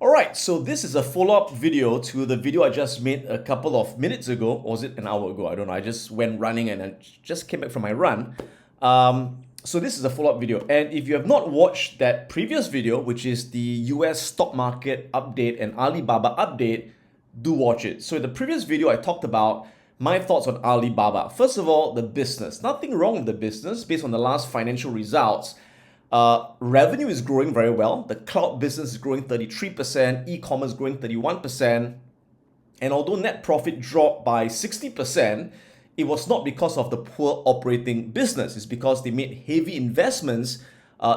Alright, so this is a follow-up video to the video I just made a couple of minutes ago, or was it an hour ago? I don't know. I just went running and I just came back from my run. So this is a follow-up video. And if you have not watched that previous video, which is the US stock market update and Alibaba update, do watch it. So in the previous video, I talked about my thoughts on Alibaba. First of all, the business. Nothing wrong with the business based on the last financial results. Revenue is growing very well. The cloud business is growing 33%, e-commerce growing 31%. And although net profit dropped by 60%, it was not because of the poor operating business. It's because they made heavy investments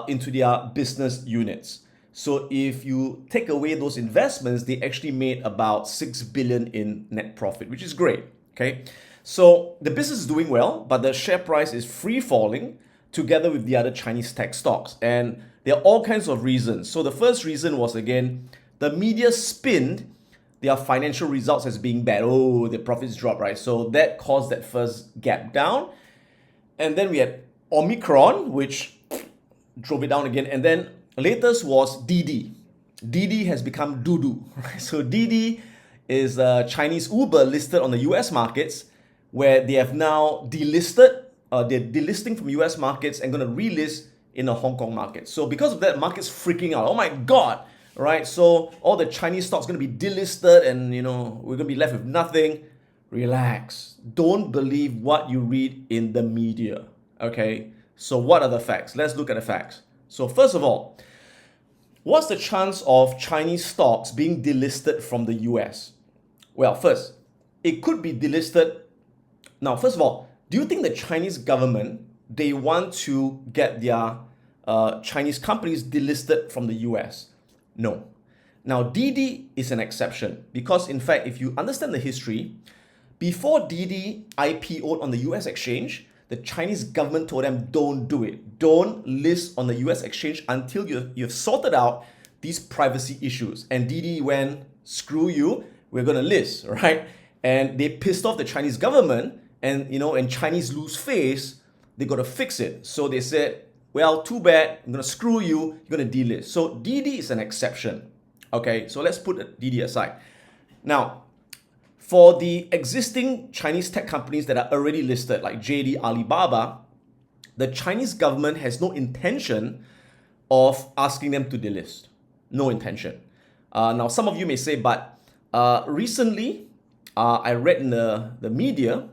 into their business units. So if you take away those investments, they actually made about 6 billion in net profit, which is great. Okay, so the business is doing well, but the share price is free falling together with the other Chinese tech stocks. And there are all kinds of reasons. So the first reason was, again, the media spinned their financial results as being bad. Oh, the profits dropped, right? So that caused that first gap down. And then we had Omicron, which drove it down again. And then latest was Didi. Didi has become Dudu, right? So Didi is a Chinese Uber listed on the US markets, where they have now delisted. They're delisting from US markets and going to relist in the Hong Kong market. So because of that, market's freaking out. Oh my God, right? So all the Chinese stocks going to be delisted and, we're going to be left with nothing. Relax. Don't believe what you read in the media, okay? So what are the facts? Let's look at the facts. So first of all, what's the chance of Chinese stocks being delisted from the US? Well, first, it could be delisted. Now, first of all, do you think the Chinese government, they want to get their Chinese companies delisted from the US? No. Now, Didi is an exception because, in fact, if you understand the history, before Didi IPO'd on the US exchange, the Chinese government told them, don't do it. Don't list on the US exchange until you've sorted out these privacy issues. And Didi went, screw you, we're going to list, right? And they pissed off the Chinese government. And and Chinese lose face, they got to fix it. So they said, well, too bad, I'm gonna screw you, you're gonna delist. So Didi is an exception. Okay, so let's put Didi aside. Now, for the existing Chinese tech companies that are already listed, like JD, Alibaba, the Chinese government has no intention of asking them to delist. No intention. Now, some of you may say, but recently, I read in the media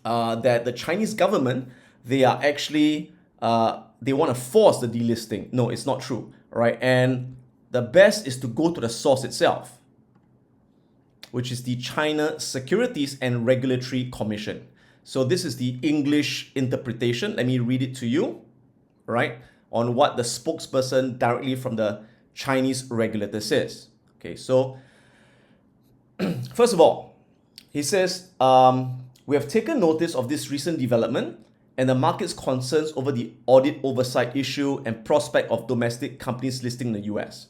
that the Chinese government, they are actually, they want to force the delisting. No, it's not true, right? And the best is to go to the source itself, which is the China Securities and Regulatory Commission. So this is the English interpretation. Let me read it to you, right? On what the spokesperson directly from the Chinese regulator says. Okay, so first of all, he says, we have taken notice of this recent development and the market's concerns over the audit oversight issue and prospect of domestic companies listing in the US.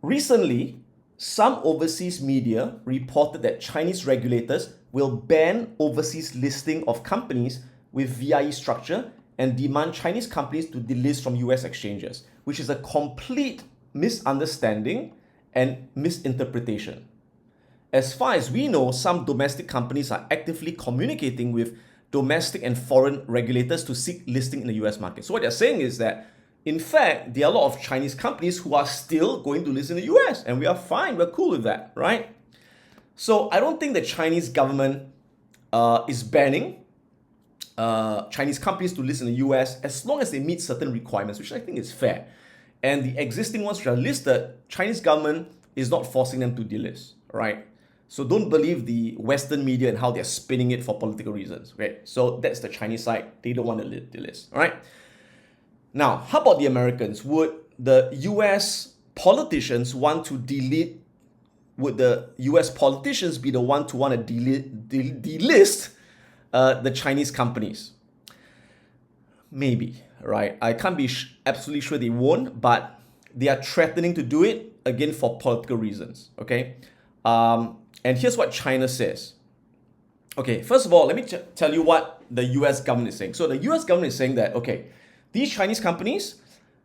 Recently, some overseas media reported that Chinese regulators will ban overseas listing of companies with VIE structure and demand Chinese companies to delist from US exchanges, which is a complete misunderstanding and misinterpretation. As far as we know, some domestic companies are actively communicating with domestic and foreign regulators to seek listing in the US market. So what they're saying is that, in fact, there are a lot of Chinese companies who are still going to list in the US, and we are fine, we're cool with that, right? So I don't think the Chinese government is banning Chinese companies to list in the US as long as they meet certain requirements, which I think is fair. And the existing ones which are listed, Chinese government is not forcing them to delist, right? So don't believe the Western media and how they're spinning it for political reasons. Okay, so that's the Chinese side. They don't want to delist. All right. Now, how about the Americans? Would the US politicians want to delete? Would the US politicians be the one to want to delist the Chinese companies? Maybe, right? I can't be absolutely sure they won't, but they are threatening to do it again for political reasons. Okay. And here's what China says. Okay, first of all, let me tell you what the US government is saying. So the US government is saying that, okay, these Chinese companies,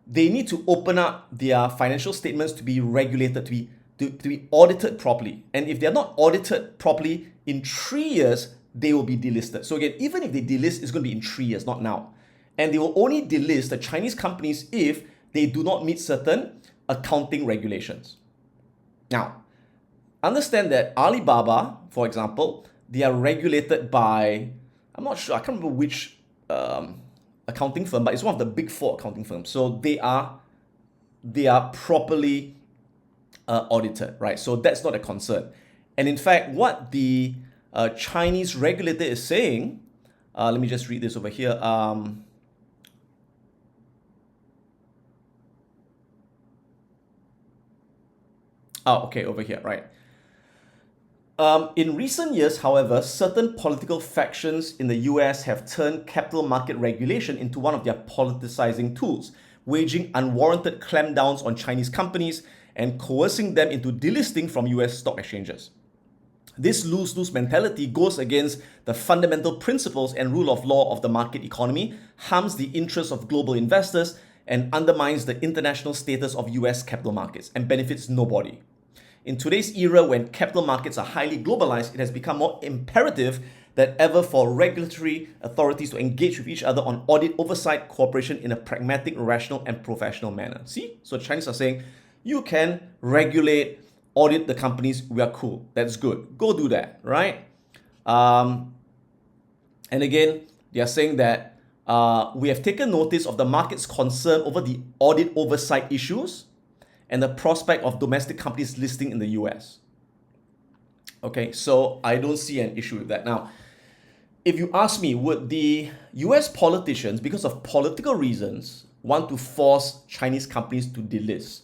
they need to open up their financial statements to be regulated, to be audited properly. And if they're not audited properly, in 3 years, they will be delisted. So again, even if they delist, it's going to be in 3 years, not now. And they will only delist the Chinese companies if they do not meet certain accounting regulations. Now, understand that Alibaba, for example, they are regulated by, I'm not sure, I can't remember which accounting firm, but it's one of the big 4 accounting firms. So they are properly audited, right? So that's not a concern. And in fact, what the Chinese regulator is saying, let me just read this over here. Okay, over here, right. In recent years, however, certain political factions in the US have turned capital market regulation into one of their politicizing tools, waging unwarranted clampdowns on Chinese companies and coercing them into delisting from US stock exchanges. This lose-lose mentality goes against the fundamental principles and rule of law of the market economy, harms the interests of global investors, and undermines the international status of US capital markets and benefits nobody. In today's era, when capital markets are highly globalized, it has become more imperative than ever for regulatory authorities to engage with each other on audit, oversight, cooperation in a pragmatic, rational, and professional manner. See? So Chinese are saying, you can regulate, audit the companies, we are cool. That's good. Go do that, right? And again, they are saying that we have taken notice of the market's concern over the audit oversight issues and the prospect of domestic companies listing in the US. Okay, so I don't see an issue with that. Now, if you ask me, would the US politicians, because of political reasons, want to force Chinese companies to delist?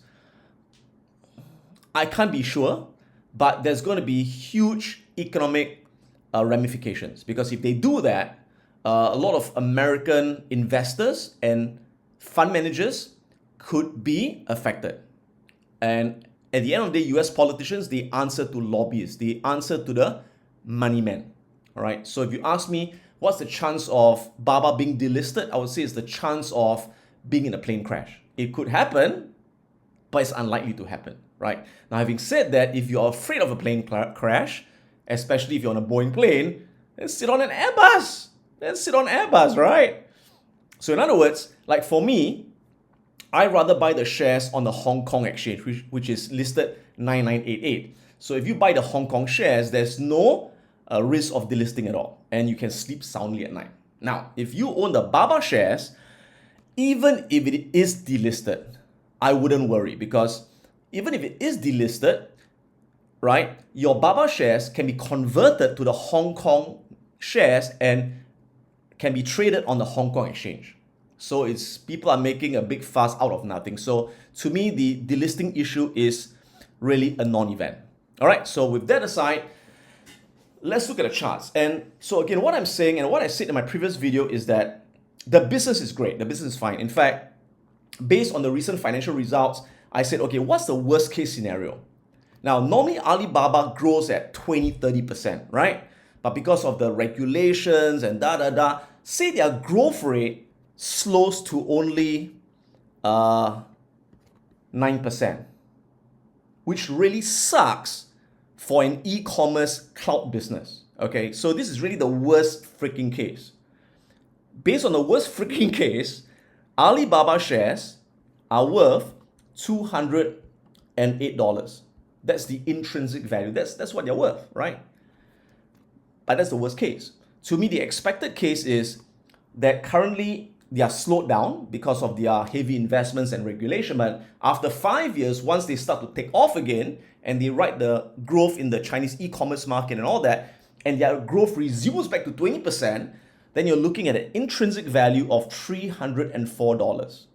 I can't be sure, but there's going to be huge economic ramifications, because if they do that, a lot of American investors and fund managers could be affected. And at the end of the day, US politicians, they answer to lobbyists, they answer to the money men. All right. So if you ask me, what's the chance of Baba being delisted? I would say it's the chance of being in a plane crash. It could happen, but it's unlikely to happen. Right. Now, having said that, if you're afraid of a plane crash, especially if you're on a Boeing plane, then sit on an Airbus. Right? So in other words, like for me, I'd rather buy the shares on the Hong Kong exchange, which is listed 9988. So if you buy the Hong Kong shares, there's no risk of delisting at all, and you can sleep soundly at night. Now, if you own the Baba shares, even if it is delisted, I wouldn't worry, because even if it is delisted, right, your Baba shares can be converted to the Hong Kong shares and can be traded on the Hong Kong exchange. So it's people are making a big fuss out of nothing. So to me, the delisting issue is really a non-event. All right, so with that aside, let's look at the charts. And so again, what I'm saying and what I said in my previous video is that the business is great. The business is fine. In fact, based on the recent financial results, I said, okay, what's the worst case scenario? Now, normally Alibaba grows at 20-30%, right? But because of the regulations and say their growth rate slows to only 9%, which really sucks for an e-commerce cloud business. Okay, so this is really the worst freaking case. Based on the worst freaking case, Alibaba shares are worth $208. That's the intrinsic value. That's what they're worth, right? But that's the worst case. To me, the expected case is that currently they are slowed down because of their heavy investments and regulation. But after 5 years, once they start to take off again and they ride the growth in the Chinese e-commerce market and all that, and their growth resumes back to 20%, then you're looking at an intrinsic value of $304.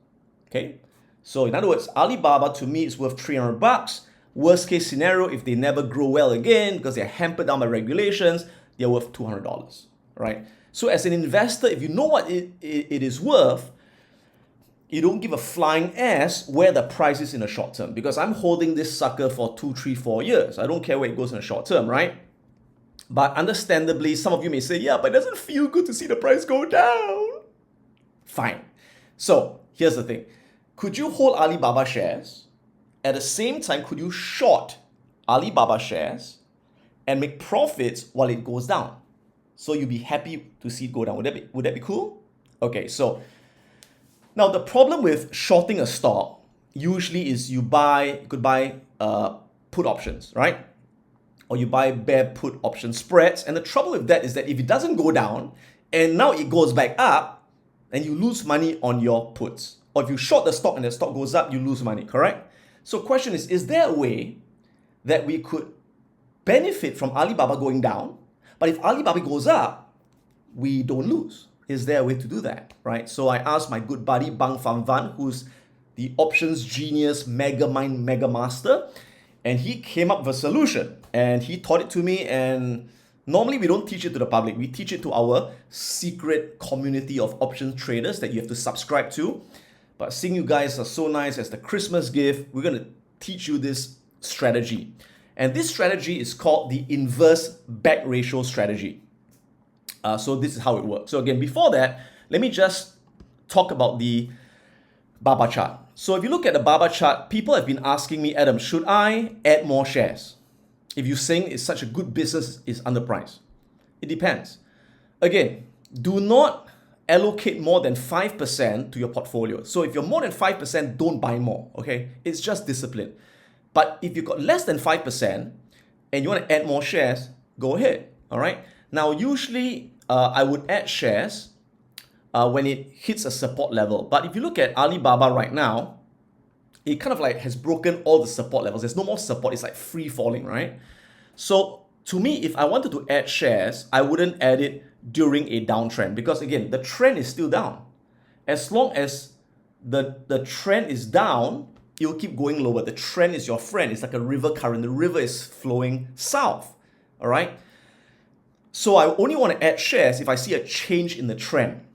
Okay? So in other words, Alibaba to me is worth $300. Worst case scenario, if they never grow well again because they're hampered down by regulations, they're worth $200, right? So as an investor, if you know what it is worth, you don't give a flying ass where the price is in the short term, because I'm holding this sucker for 2, 3, 4 years. I don't care where it goes in the short term, right? But understandably, some of you may say, yeah, but it doesn't feel good to see the price go down. Fine. So here's the thing. Could you hold Alibaba shares? At the same time, could you short Alibaba shares and make profits while it goes down? So you'll be happy to see it go down. Would that be cool? Okay, so now the problem with shorting a stock usually is you could buy put options, right? Or you buy bear put option spreads. And the trouble with that is that if it doesn't go down and now it goes back up, then you lose money on your puts. Or if you short the stock and the stock goes up, you lose money, correct? So question is there a way that we could benefit from Alibaba going down, but if Alibaba goes up, we don't lose? Is there a way to do that, right? So I asked my good buddy Bang Fan Van, who's the options genius, mega mind, mega master, and he came up with a solution and he taught it to me. And normally we don't teach it to the public. We teach it to our secret community of options traders that you have to subscribe to. But seeing you guys are so nice, as the Christmas gift, we're going to teach you this strategy. And this strategy is called the inverse back ratio strategy. So this is how it works. So again, before that, let me just talk about the Baba chart. So if you look at the Baba chart, people have been asking me, Adam, should I add more shares? If you're saying it's such a good business, it's underpriced. It depends. Again, do not allocate more than 5% to your portfolio. So if you're more than 5%, don't buy more, okay? It's just discipline. But if you've got less than 5% and you want to add more shares, go ahead, all right? Now, usually I would add shares when it hits a support level. But if you look at Alibaba right now, it kind of like has broken all the support levels. There's no more support. It's like free falling, right? So to me, if I wanted to add shares, I wouldn't add it during a downtrend, because again, the trend is still down. As long as the trend is down, you'll keep going lower. The trend is your friend. It's like a river current. The river is flowing south, all right? So I only want to add shares if I see a change in the trend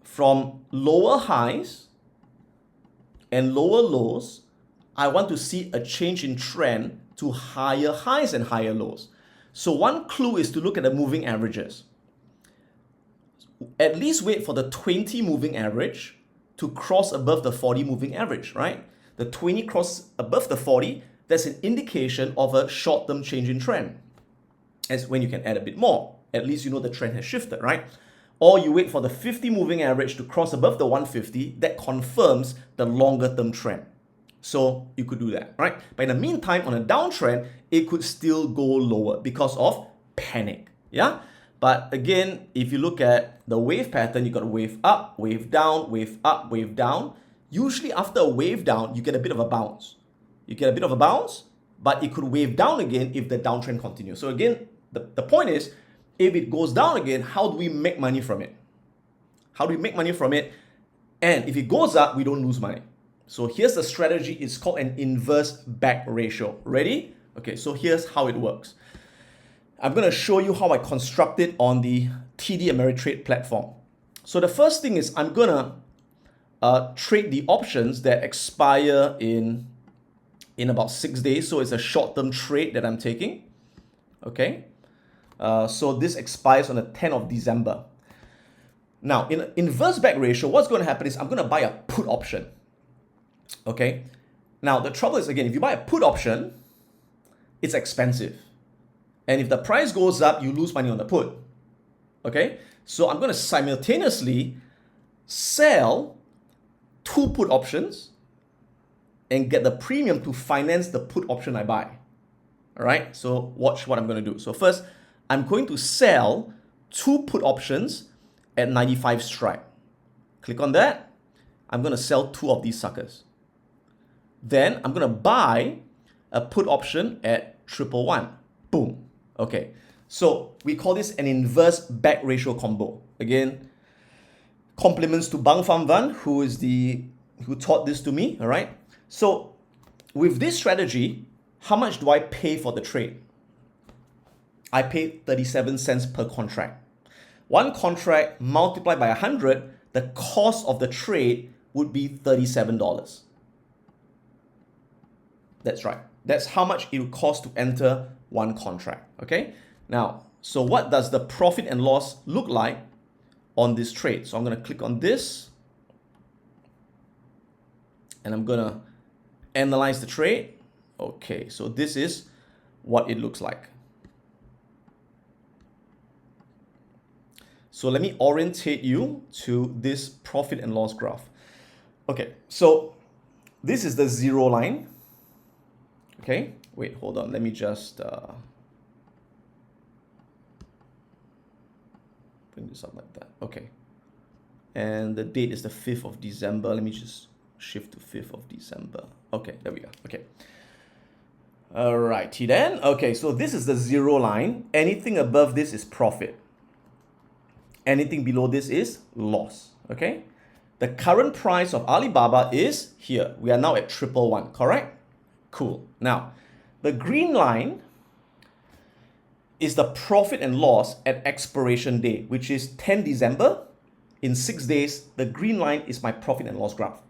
from lower highs and lower lows. I want to see a change in trend to higher highs and higher lows. So one clue is to look at the moving averages. At least wait for the 20 moving average to cross above the 40 moving average, right? The 20 cross above the 40, that's an indication of a short-term change in trend. That's when you can add a bit more. At least you know the trend has shifted, right? Or you wait for the 50 moving average to cross above the 150, that confirms the longer-term trend. So you could do that, right? But in the meantime, on a downtrend, it could still go lower because of panic, yeah? But again, if you look at the wave pattern, you got a wave up, wave down, wave up, wave down. Usually after a wave down, you get a bit of a bounce. You get a bit of a bounce, but it could wave down again if the downtrend continues. So again, the point is, if it goes down again, how do we make money from it? How do we make money from it? And if it goes up, we don't lose money. So here's the strategy. It's called an inverse back ratio. Ready? Okay, so here's how it works. I'm going to show you how I construct it on the TD Ameritrade platform. So the first thing is I'm going to trade the options that expire in about 6 days. So it's a short-term trade that I'm taking. Okay. So this expires on the 10th of December. Now, in inverse back ratio, what's going to happen is I'm going to buy a put option. Okay. Now, the trouble is, again, if you buy a put option, it's expensive. And if the price goes up, you lose money on the put. Okay. So I'm going to simultaneously sell 2 put options and get the premium to finance the put option I buy. All right. So watch what I'm going to do. So first, I'm going to sell 2 put options at 95 strike. Click on that. I'm going to sell 2 of these suckers. Then I'm going to buy a put option at 111. Boom. Okay. So we call this an inverse back ratio combo. Again, compliments to Bang Fan Van, who taught this to me. All right. So with this strategy, how much do I pay for the trade? I pay 37 cents per contract. One contract multiplied by 100, the cost of the trade would be $37. That's right. That's how much it would cost to enter one contract. Okay. Now, so what does the profit and loss look like on this trade? So I'm going to click on this. and I'm gonna analyze the trade. Okay, so this is what it looks like. So let me orientate you to this profit and loss graph. Okay, so this is the zero line. Okay, wait, hold on. Let me just bring this up like that. Okay, and the date is the 5th of December. Let me just shift to 5th of December. Okay, there we go. Okay. Alrighty then. Okay, so this is the zero line. Anything above this is profit. Anything below this is loss. Okay. The current price of Alibaba is here. We are now at 111, correct? Cool. Now, the green line is the profit and loss at expiration day, which is 10 December. In 6 days, the green line is my profit and loss graph.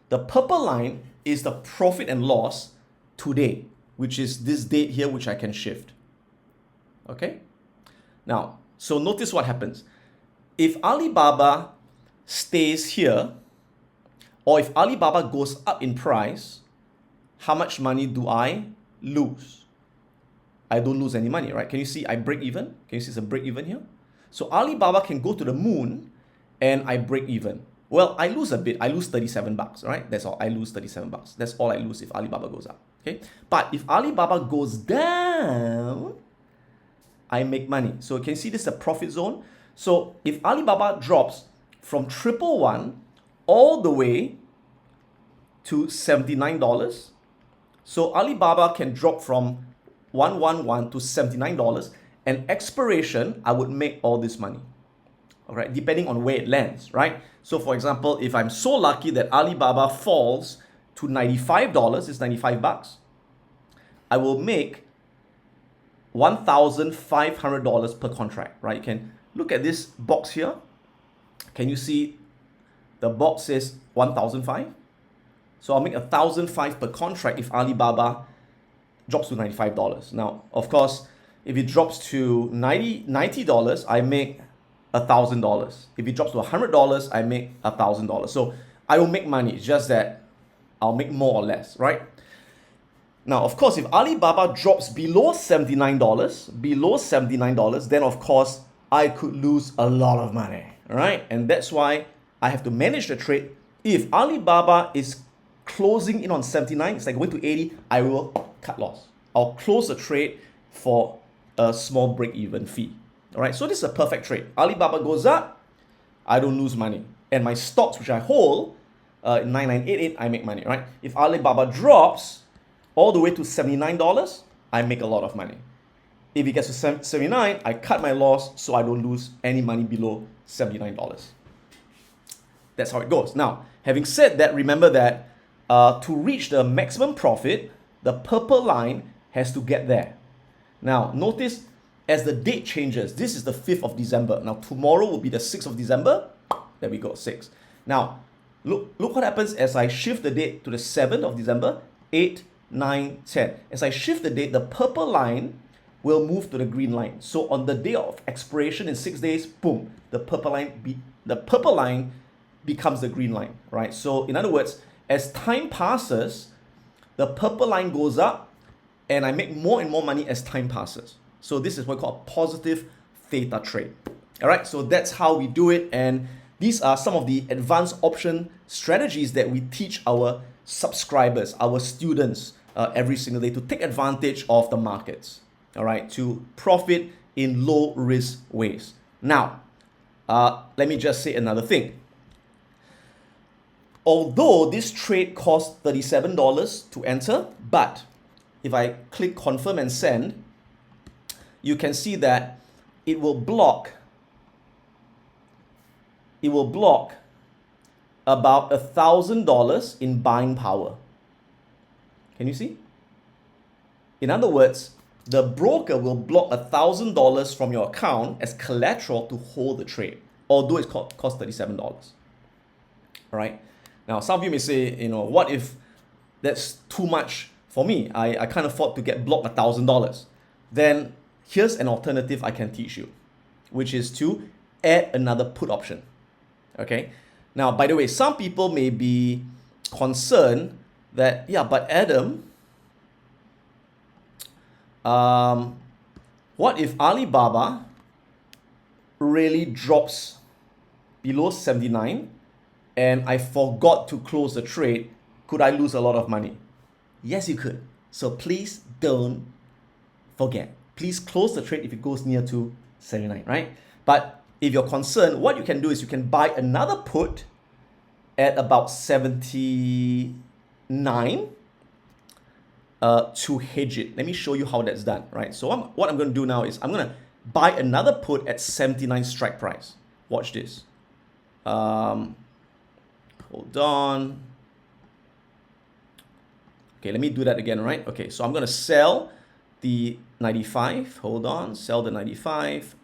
The purple line is the profit and loss today, which is this date here, which I can shift. Okay? Now, so notice what happens. If Alibaba stays here, or if Alibaba goes up in price, how much money do I lose? I don't lose any money, right? Can you see I break even? Can you see it's a break even here? So Alibaba can go to the moon and I break even. Well, I lose a bit. I lose 37 bucks, right? That's all. I lose 37 bucks. That's all I lose if Alibaba goes up. Okay? But if Alibaba goes down, I make money. So you can see this is a profit zone. So if Alibaba drops from 111 all the way to $79, so Alibaba can drop from 111 to $79, and expiration, I would make all this money. All right, depending on where it lands, right? So for example, if I'm so lucky that Alibaba falls to $95, it's 95 bucks, I will make $1,500 per contract, right? You can look at this box here. Can you see the box says 1,005? So I'll make $1,005 per contract if Alibaba drops to $95. Now, of course, if it drops to $90, I make $1,000. If it drops to $100, I make $1,000. So I will make money, it's just that I'll make more or less, right? Now, of course, if Alibaba drops below $79, then of course, I could lose a lot of money, right? And that's why I have to manage the trade. If Alibaba is closing in on 79, it's like going to 80, I will cut loss. I'll close the trade for a small break-even fee. All right, so this is a perfect trade. Alibaba goes up, I don't lose money. And my stocks, which I hold, 9988, I make money, right? If Alibaba drops all the way to $79, I make a lot of money. If it gets to 79, I cut my loss so I don't lose any money below $79. That's how it goes. Now, having said that, remember that to reach the maximum profit, the purple line has to get there. Now, notice as the date changes, this is the 5th of December. Now, tomorrow will be the 6th of December. There we go, 6. Now, look what happens as I shift the date to the 7th of December, 8, 9, 10. As I shift the date, the purple line will move to the green line. So on the day of expiration in 6 days, boom, the purple line becomes the green line, right? So in other words, as time passes, the purple line goes up and I make more and more money as time passes. So this is what we call a positive theta trade. All right, so that's how we do it. And these are some of the advanced option strategies that we teach our subscribers, our students every single day to take advantage of the markets. All right, to profit in low risk ways. Now, let me just say another thing. Although this trade cost $37 to enter, but if I click confirm and send, you can see that it will block about $1,000 in buying power. Can you see? In other words, the broker will block $1,000 from your account as collateral to hold the trade, although it costs $37. All right. Now, some of you may say, what if that's too much for me? I can't afford to get blocked $1,000. Then here's an alternative I can teach you, which is to add another put option. Okay. Now, by the way, some people may be concern that, yeah, but Adam, what if Alibaba really drops below 79 and I forgot to close the trade? Could I lose a lot of money? Yes, you could. So please don't forget. Please close the trade if it goes near to 79, right? But if you're concerned, what you can do is you can buy another put at about 79 to hedge it. Let me show you how that's done, right? So what I'm going to do now is I'm going to buy another put at 79 strike price. Watch this. Hold on. Okay, let me do that again, right? Okay, so I'm going to sell the 95. Hold on, sell the 95.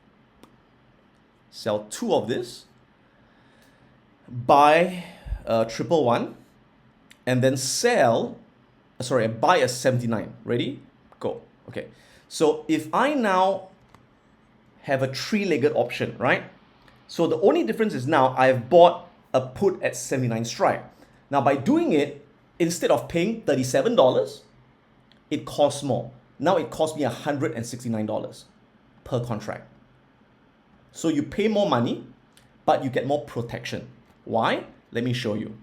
Sell 2 of this. Buy 111. And then buy a 79. Ready? Go. Okay. So if I now have a 3-legged option, right? So the only difference is now I've bought a put at 79 strike. Now by doing it, instead of paying $37, it costs more. Now it costs me $169 per contract. So you pay more money, but you get more protection. Why? Let me show you.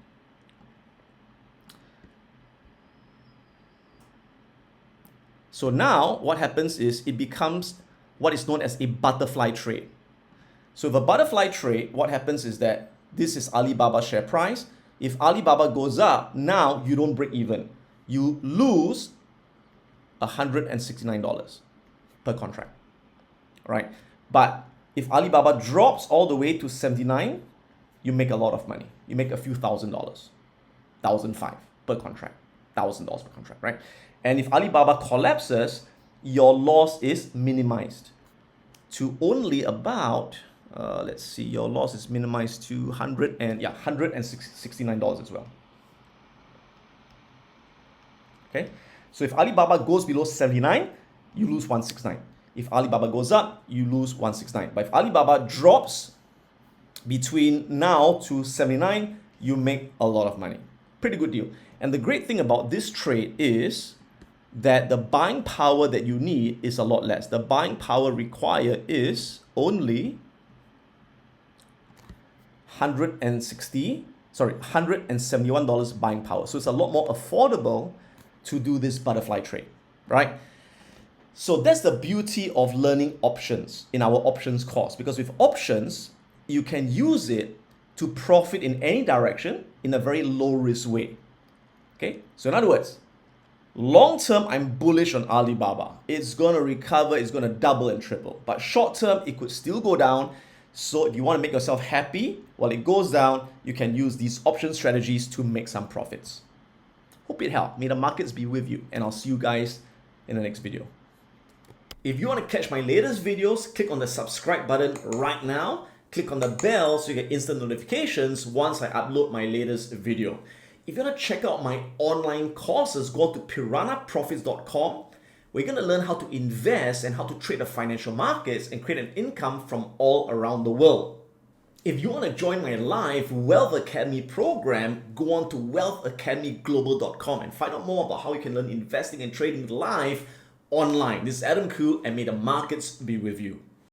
So now what happens is it becomes what is known as a butterfly trade. So with a butterfly trade, what happens is that this is Alibaba share price. If Alibaba goes up, now you don't break even. You lose $169 per contract, right? But if Alibaba drops all the way to 79, you make a lot of money. You make a few $1,000, $1,500 per contract, $1,000 per contract, right? And if Alibaba collapses, your loss is minimized to only about, let's see, your loss is minimized to $169 as well. Okay, so if Alibaba goes below 79, you lose 169. If Alibaba goes up, you lose 169. But if Alibaba drops between now to 79, you make a lot of money. Pretty good deal. And the great thing about this trade is that the buying power that you need is a lot less. The buying power required is only $171 buying power. So it's a lot more affordable to do this butterfly trade, right? So that's the beauty of learning options in our options course, because with options, you can use it to profit in any direction in a very low risk way. Okay, so in other words, long term, I'm bullish on Alibaba. It's going to recover, it's going to double and triple. But short term, it could still go down. So if you want to make yourself happy while it goes down, you can use these option strategies to make some profits. Hope it helped. May the markets be with you, and I'll see you guys in the next video. If you want to catch my latest videos, click on the subscribe button right now. Click on the bell so you get instant notifications once I upload my latest video. If you want to check out my online courses, go to piranhaprofits.com. We're going to learn how to invest and how to trade the financial markets and create an income from all around the world. If you want to join my live Wealth Academy program, go on to wealthacademyglobal.com and find out more about how you can learn investing and trading live online. This is Adam Khoo, and may the markets be with you.